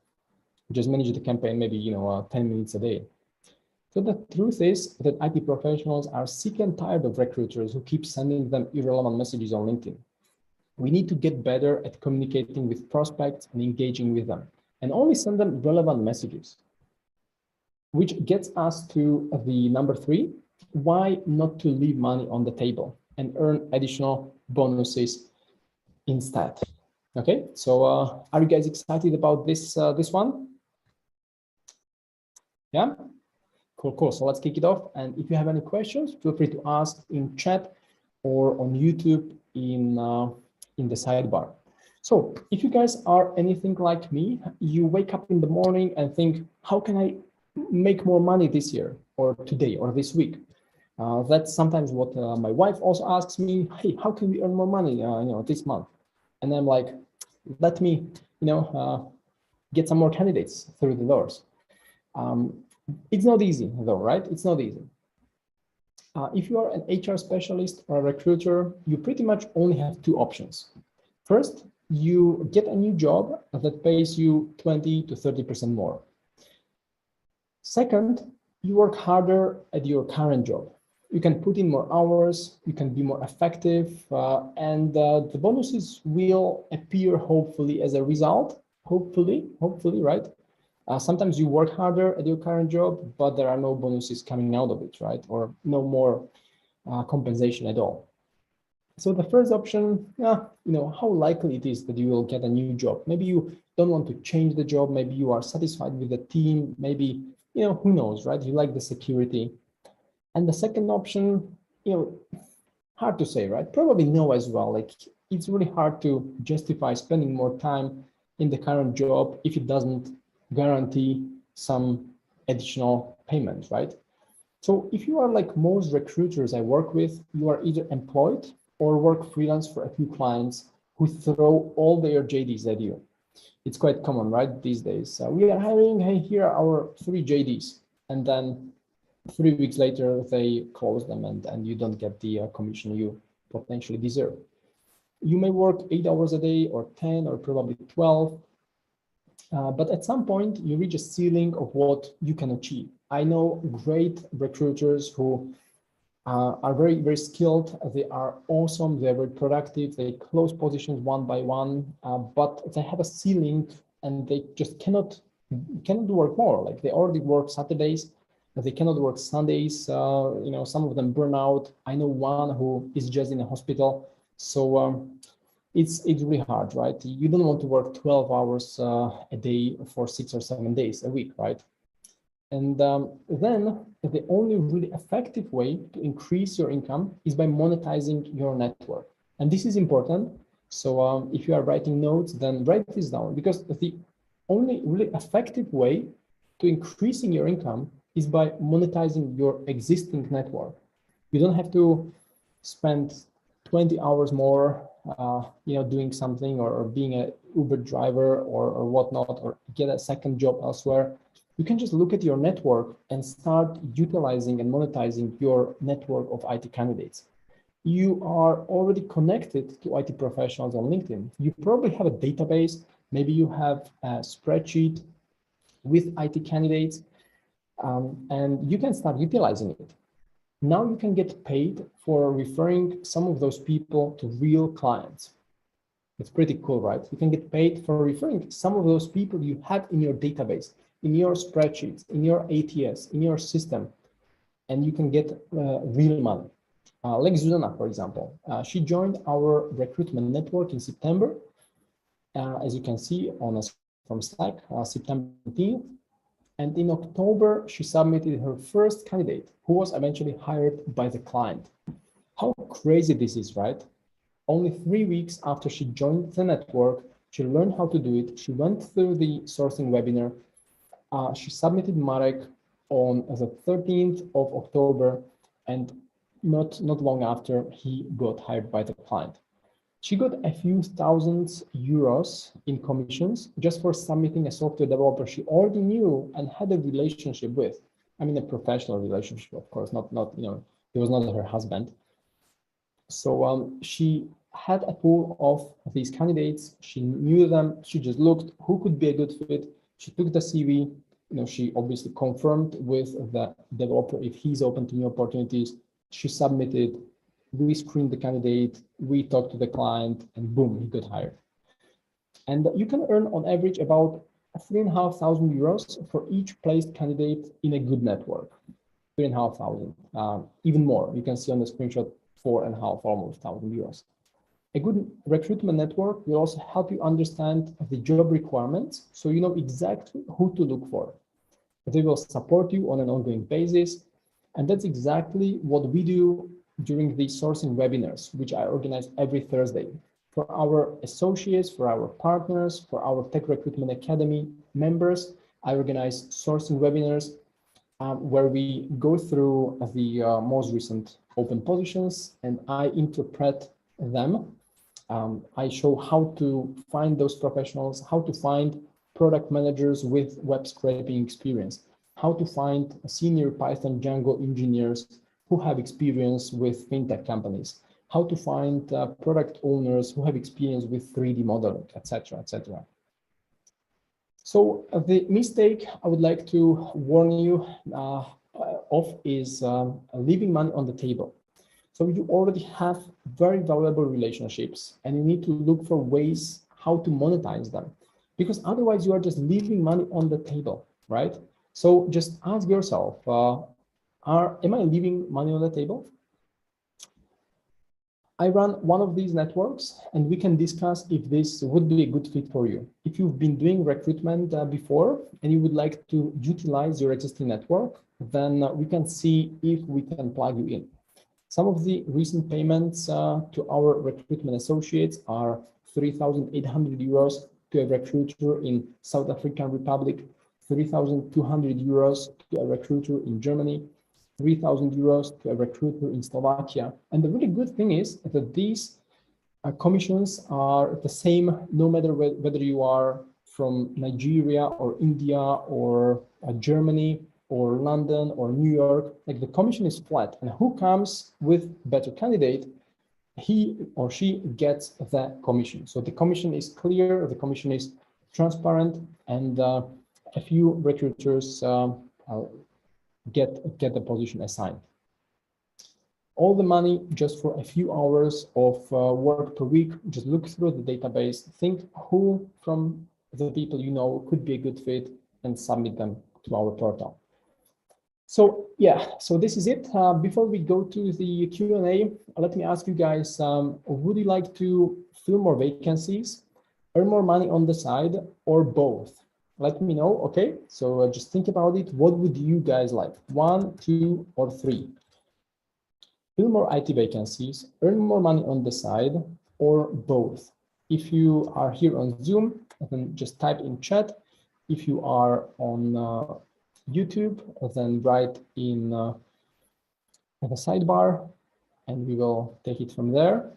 just manage the campaign maybe 10 minutes a day. So the truth is that IT professionals are sick and tired of recruiters who keep sending them irrelevant messages on LinkedIn. We need to get better at communicating with prospects and engaging with them, and only send them relevant messages. Which gets us to the number 3, why not to leave money on the table and earn additional bonuses instead. Okay, so are you guys excited about this one? Yeah. Cool. So let's kick it off. And if you have any questions, feel free to ask in chat or on YouTube in the sidebar. So if you guys are anything like me, you wake up in the morning and think, how can I make more money this year or today or this week? That's sometimes what my wife also asks me. Hey, how can we earn more money, this month? And I'm like, let me, get some more candidates through the doors. It's not easy though, right? It's not easy. If you are an HR specialist or a recruiter, you pretty much only have 2 options. First, you get a new job that pays you 20 to 30% more. Second, you work harder at your current job. You can put in more hours, you can be more effective, and the bonuses will appear hopefully as a result, hopefully, right? Sometimes you work harder at your current job, but there are no bonuses coming out of it, right? Or no more compensation at all. So the first option, how likely it is that you will get a new job. Maybe you don't want to change the job. Maybe you are satisfied with the team. Maybe, who knows, right? You like the security. And the second option, hard to say, right? Probably no as well. Like, it's really hard to justify spending more time in the current job if it doesn't guarantee some additional payment, right? So if you are like most recruiters I work with, you are either employed or work freelance for a few clients who throw all their JDs at you. It's quite common, right, these days. We are hiring, hey, here are our 3 JDs. And then 3 weeks later, they close them and you don't get the commission you potentially deserve. You may work 8 hours a day or 10 or probably 12. But at some point, you reach a ceiling of what you can achieve. I know great recruiters who are very, very skilled. They are awesome. They're very productive. They close positions one by one, but they have a ceiling and they just cannot work more. Like, they already work Saturdays, but they cannot work Sundays. Some of them burn out. I know one who is just in a hospital. So it's really hard, right? You don't want to work 12 hours a day for 6 or 7 days a week, right? And then the only really effective way to increase your income is by monetizing your network. And this is important. So if you are writing notes, then write this down, because the only really effective way to increasing your income is by monetizing your existing network. You don't have to spend 20 hours more, doing something or being an Uber driver or whatnot, or get a second job elsewhere. You can just look at your network and start utilizing and monetizing your network of IT candidates. You are already connected to IT professionals on LinkedIn. You probably have a database. Maybe you have a spreadsheet with IT candidates, and you can start utilizing it. Now you can get paid for referring some of those people to real clients. It's pretty cool, right? You can get paid for referring some of those people you have in your database, in your spreadsheets, in your ATS, in your system, and you can get real money. Like Zuzana, for example, she joined our recruitment network in September, as you can see on us from Slack, September 17th. And in October, she submitted her first candidate, who was eventually hired by the client. How crazy this is, right? Only 3 weeks after she joined the network, she learned how to do it. She went through the sourcing webinar. She submitted Marek on the 13th of October, and not long after, he got hired by the client. She got a few thousand euros in commissions just for submitting a software developer she already knew and had a relationship with. I mean, a professional relationship, of course, not he was not her husband. So she had a pool of these candidates. She knew them. She just looked who could be a good fit. She took the CV. She obviously confirmed with the developer if he's open to new opportunities. She submitted. We screened the candidate. We talked to the client, and boom, he got hired. And you can earn on average about 3,500 euros for each placed candidate in a good network. 3,500, even more. You can see on the screenshot 4,500 almost thousand euros. A good recruitment network will also help you understand the job requirements, so you know exactly who to look for. They will support you on an ongoing basis, and that's exactly what we do during the sourcing webinars, which I organize every Thursday. For our associates, for our partners, for our Tech Recruitment Academy members, I organize sourcing webinars where we go through the most recent open positions and I interpret them. I show how to find those professionals, how to find product managers with web scraping experience, how to find senior Python Django engineers who have experience with fintech companies, how to find product owners who have experience with 3D modeling, etc., etc. So the mistake I would like to warn you of is leaving money on the table. So you already have very valuable relationships and you need to look for ways how to monetize them. because otherwise you are just leaving money on the table, right? So just ask yourself, am I leaving money on the table? I run one of these networks and we can discuss if this would be a good fit for you. If you've been doing recruitment before and you would like to utilize your existing network, then we can see if we can plug you in. Some of the recent payments to our recruitment associates are 3,800 euros to a recruiter in South African Republic, 3,200 euros to a recruiter in Germany, 3,000 euros to a recruiter in Slovakia. And the really good thing is that these commissions are the same no matter whether you are from Nigeria or India or Germany or London or New York. Like the commission is flat, and who comes with better candidate, he or she gets the commission. So the commission is clear, the commission is transparent, and a few recruiters get the position assigned. All the money just for a few hours of work per week. Just look through the database, think who from the people you know could be a good fit, and submit them to our portal. So yeah, so this is it. Before we go to the Q&A, let me ask you guys, would you like to fill more vacancies, earn more money on the side, or both? Let me know, okay? So just think about it. What would you guys like? 1, 2, or 3? Fill more IT vacancies, earn more money on the side, or both? If you are here on Zoom, then just type in chat. If you are on YouTube, then write in the sidebar, and we will take it from there.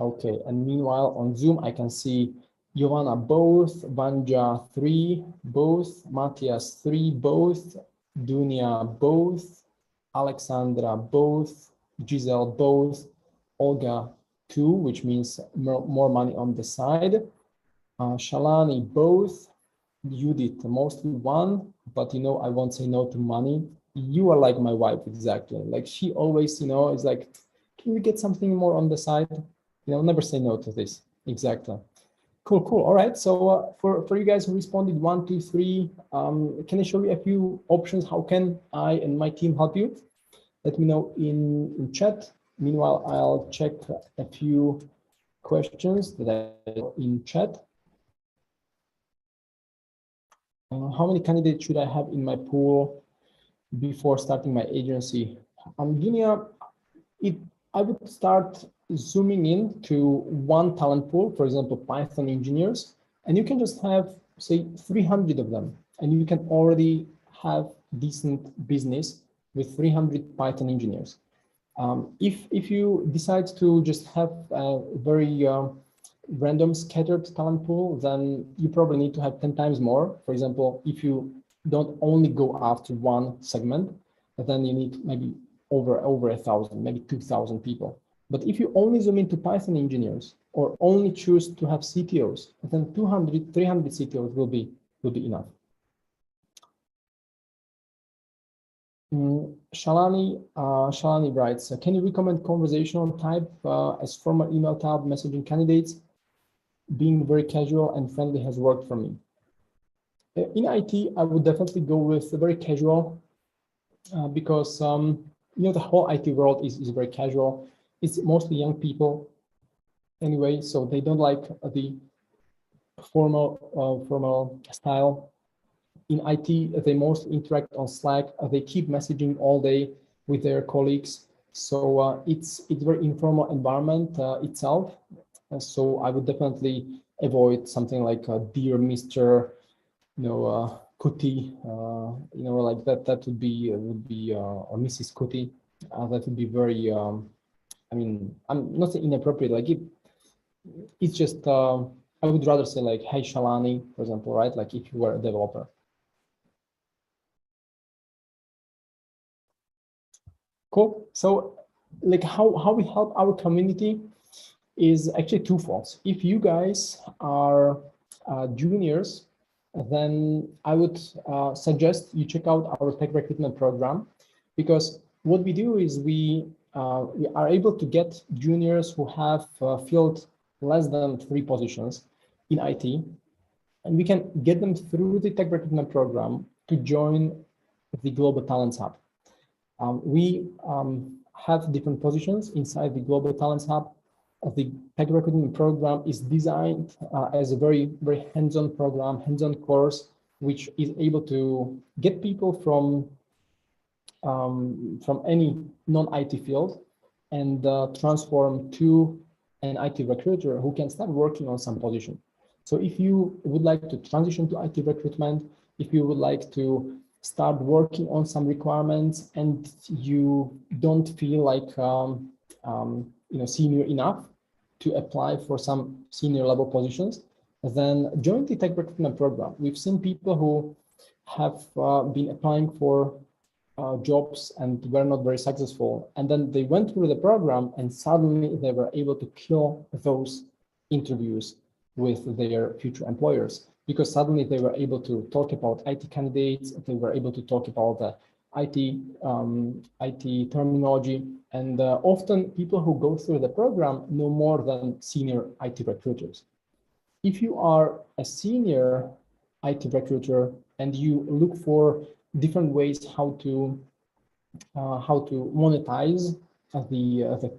Okay, and meanwhile on Zoom, I can see Giovanna both, Vanja 3, both, Matthias 3, both, Dunia both, Alexandra both, Giselle both, Olga 2, which means more money on the side, Shalani both, Judith mostly 1, but you know I won't say no to money. You are like my wife, exactly. Like she always, you know, is like, can we get something more on the side? You know, never say no to this. Exactly. Cool, cool. All right. So for you guys who responded 1, 2, 3, can I show you a few options? How can I and my team help you? Let me know in chat. Meanwhile, I'll check a few questions that I in chat. How many candidates should I have in my pool before starting my agency? Dunia, I would start zooming in to one talent pool, for example, Python engineers, and you can just have, say, 300 of them, and you can already have decent business with 300 Python engineers. If you decide to just have a very random scattered talent pool, then you probably need to have 10 times more. For example, if you don't only go after one segment, then you need maybe over 1,000, maybe 2,000 people. But if you only zoom into Python engineers or only choose to have CTOs, then 200, 300 CTOs will be enough. Shalani writes, can you recommend conversational type as formal email tab messaging candidates? Being very casual and friendly has worked for me. In IT, I would definitely go with very casual because you know, the whole IT world is very casual. It's mostly young people anyway, so they don't like the formal style. In IT, they mostly interact on Slack. They keep messaging all day with their colleagues. So it's very informal environment itself. So I would definitely avoid something like dear Mr. Kuti, you know, like that would be or Mrs. Kuti. That would be very, I mean, I'm not saying inappropriate, like it's just, I would rather say like, hey, Shalani, for example, right? Like if you were a developer. Cool. So like how we help our community is actually twofold. If you guys are juniors, then I would suggest you check out our tech recruitment program, because what we do is we we are able to get juniors who have filled less than 3 positions in IT, and we can get them through the tech recruitment program to join the Global Talents Hub. We have different positions inside the Global Talents Hub. The tech recruitment program is designed as a very, very hands-on program, hands-on course, which is able to get people from any non-IT field and transform to an IT recruiter who can start working on some position. So if you would like to transition to IT recruitment, if you would like to start working on some requirements and you don't feel like senior enough to apply for some senior level positions, then join the tech recruitment program. We've seen people who have been applying for jobs and were not very successful, and then they went through the program and suddenly they were able to kill those interviews with their future employers, because suddenly they were able to talk about IT candidates, they were able to talk about the IT terminology, and often people who go through the program know more than senior IT recruiters. If you are a senior IT recruiter and you look for different ways how to monetize the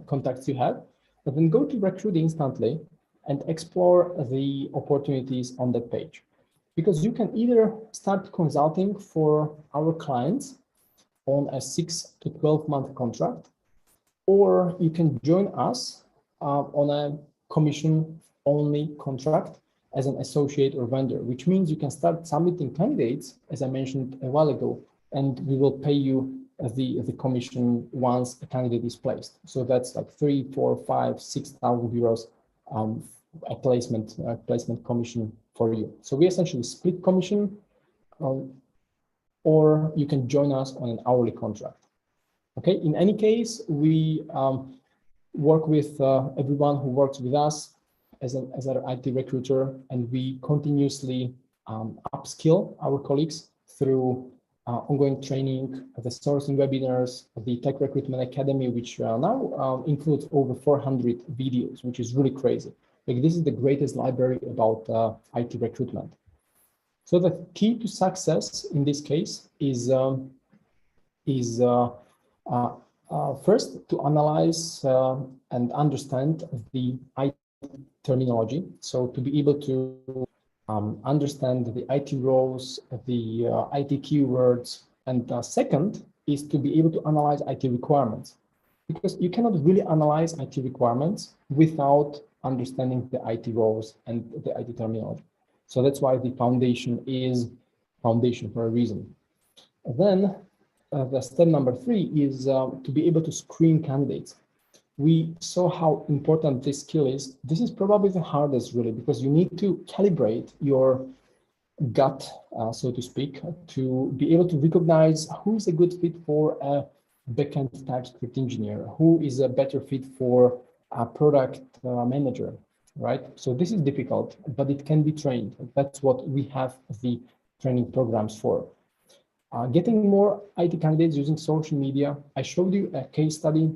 contacts you have, then go to Recruit Instantly and explore the opportunities on that page. Because you can either start consulting for our clients on a 6 to 12 month contract, or you can join us on a commission only contract as an associate or vendor, which means you can start submitting candidates, as I mentioned a while ago, and we will pay you the commission once a candidate is placed. So that's like 3, 4, 5, 6,000 euros a placement commission for you. So we essentially split commission, or you can join us on an hourly contract. Okay, in any case, we work with everyone who works with us as an IT recruiter, and we continuously upskill our colleagues through ongoing training, the sourcing webinars, the Tech Recruitment Academy, which now includes over 400 videos, which is really crazy. Like, this is the greatest library about IT recruitment. So the key to success in this case is first to analyze and understand the IT terminology. So to be able to understand the IT roles, the IT keywords, and second is to be able to analyze IT requirements, because you cannot really analyze IT requirements without understanding the IT roles and the IT terminology. So that's why the foundation is foundation for a reason. Then the step number 3 is to be able to screen candidates. We saw how important this skill is. This is probably the hardest, really, because you need to calibrate your gut, so to speak, to be able to recognize who is a good fit for a backend TypeScript engineer, who is a better fit for a product manager, right? So this is difficult, but it can be trained. That's what we have the training programs for. Getting more IT candidates using social media. I showed you a case study.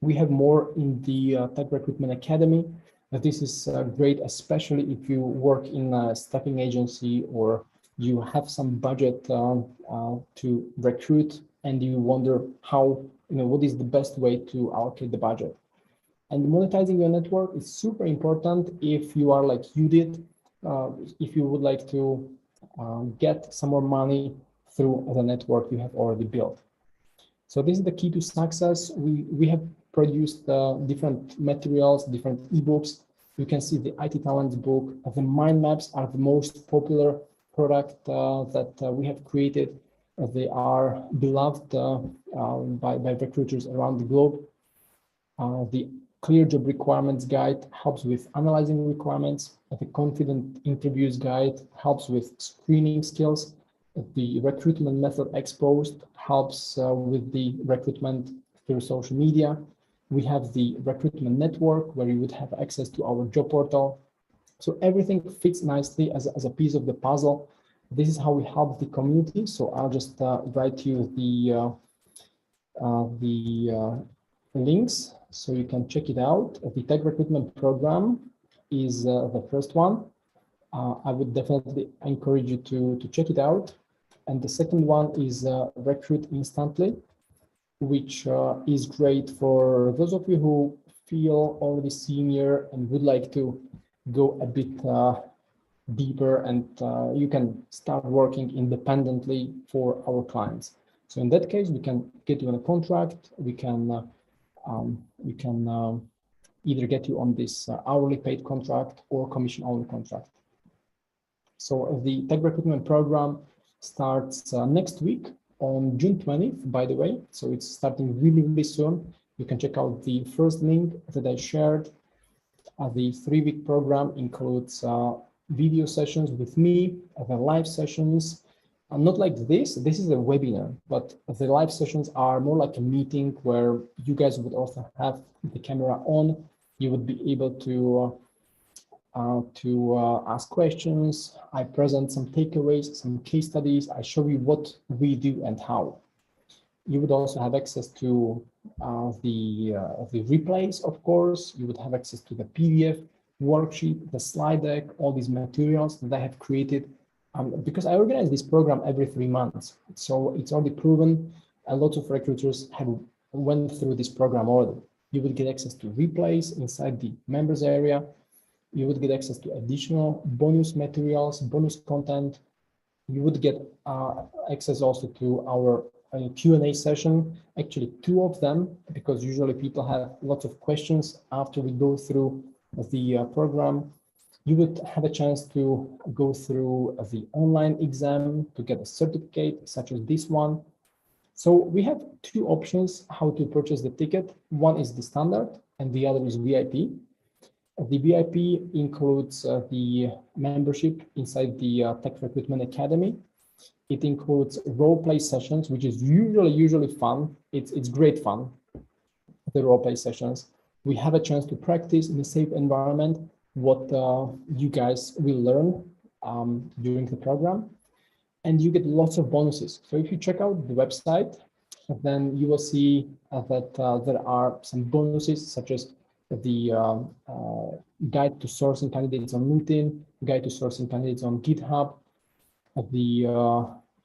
We have more in the Tech Recruitment Academy. This is great, especially if you work in a staffing agency or you have some budget to recruit and you wonder how, what is the best way to allocate the budget. And monetizing your network is super important if you are like you did, if you would like to get some more money through the network you have already built. So this is the key to success. We have produced different materials, different ebooks. You can see the IT Talents book. The mind maps are the most popular product that we have created. They are beloved by recruiters around the globe. The Clear Job Requirements Guide helps with analyzing requirements. The Confident Interviews Guide helps with screening skills. The Recruitment Method Exposed helps with the recruitment through social media. We have the Recruitment Network, where you would have access to our job portal. So everything fits nicely as a piece of the puzzle. This is how we help the community. So I'll just write you the links so you can check it out. The tech recruitment program is the first one. I would definitely encourage you to check it out. And the second one is Recruit Instantly, which is great for those of you who feel already senior and would like to go a bit deeper, and you can start working independently for our clients. So in that case, we can get you on a contract. We can either get you on this hourly paid contract or commission only contract. So the tech recruitment program starts next week on June 20th, by the way. So it's starting really, really soon. You can check out the first link that I shared. The 3-week program includes video sessions with me, the live sessions. Not like this is a webinar, but the live sessions are more like a meeting where you guys would also have the camera on. You would be able to ask questions. I present some takeaways, some case studies. I show you what we do and how. You would also have access to the replays, of course. You would have access to the PDF worksheet, the slide deck, all these materials that I have created. Because I organize this program every 3 months. So it's already proven. A lot of recruiters have went through this program already. You would get access to replays inside the members area. You would get access to additional bonus materials, bonus content. You would get access also to our Q&A session, actually 2 of them, because usually people have lots of questions after we go through the program. You would have a chance to go through the online exam to get a certificate such as this one. So we have 2 options how to purchase the ticket. One is the standard and the other is VIP. The VIP includes the membership inside the Tech Recruitment Academy. It includes role play sessions, which is usually fun. It's great fun, the role play sessions. We have a chance to practice in a safe environment what you guys will learn during the program. And you get lots of bonuses. So if you check out the website, then you will see that there are some bonuses such as the guide to sourcing candidates on LinkedIn, guide to sourcing candidates on GitHub, the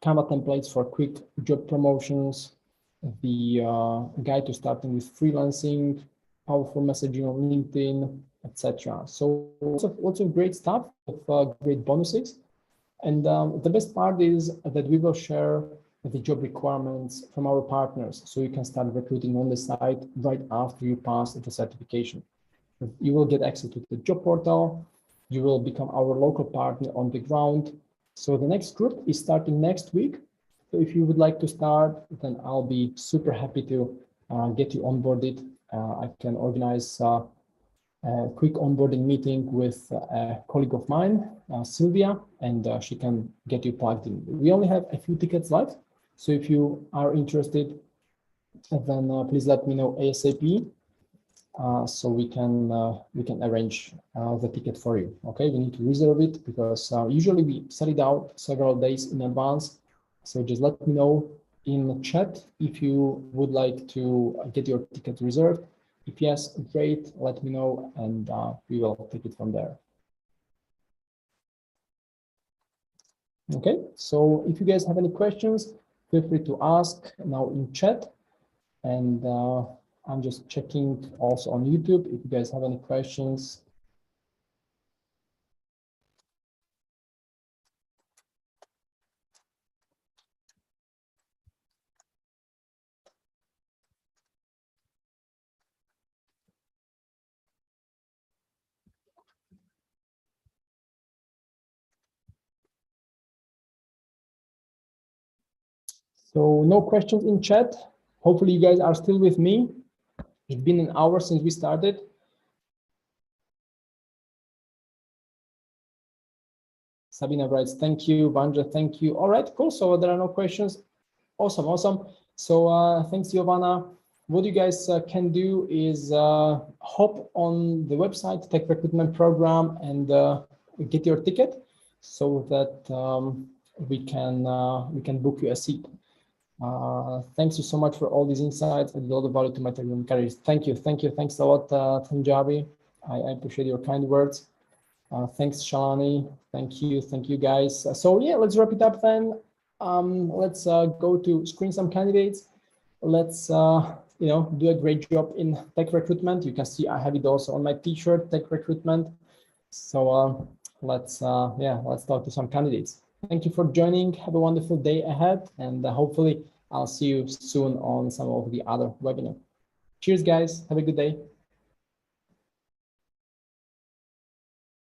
Canva templates for quick job promotions, the guide to starting with freelancing, powerful messaging on LinkedIn, etc. So lots of great stuff with great bonuses. And the best part is that we will share the job requirements from our partners, so you can start recruiting on the site right after you pass the certification. You will get access to the job portal. You will become our local partner on the ground. So the next group is starting next week. So if you would like to start, then I'll be super happy to get you onboarded. I can organize a quick onboarding meeting with a colleague of mine, Sylvia, and she can get you plugged in. We only have a few tickets left. So if you are interested, then please let me know ASAP, so we can arrange the ticket for you. Okay, we need to reserve it because usually we set it out several days in advance. So just let me know in the chat if you would like to get your ticket reserved. If yes, great, let me know and we will take it from there. Okay, so if you guys have any questions, feel free to ask now in chat. And I'm just checking also on YouTube if you guys have any questions. So no questions in chat. Hopefully you guys are still with me. It's been an hour since we started. Sabina writes, thank you. Vanja, thank you. All right, cool. So there are no questions. Awesome. So thanks, Giovanna. What you guys can do is hop on the website, Tech Recruitment Program, and get your ticket so that we can book you a seat. Thanks you so much for all these insights and all the value to my Telegram carriers. Thank you. Thanks a lot, Punjabi. I appreciate your kind words. Thanks, Shalani. Thank you guys. So yeah, let's wrap it up then. Let's go to screen some candidates. Let's do a great job in tech recruitment. You can see I have it also on my t-shirt, tech recruitment. So let's talk to some candidates. Thank you for joining. Have a wonderful day ahead, and hopefully I'll see you soon on some of the other webinars. Cheers, guys. Have a good day.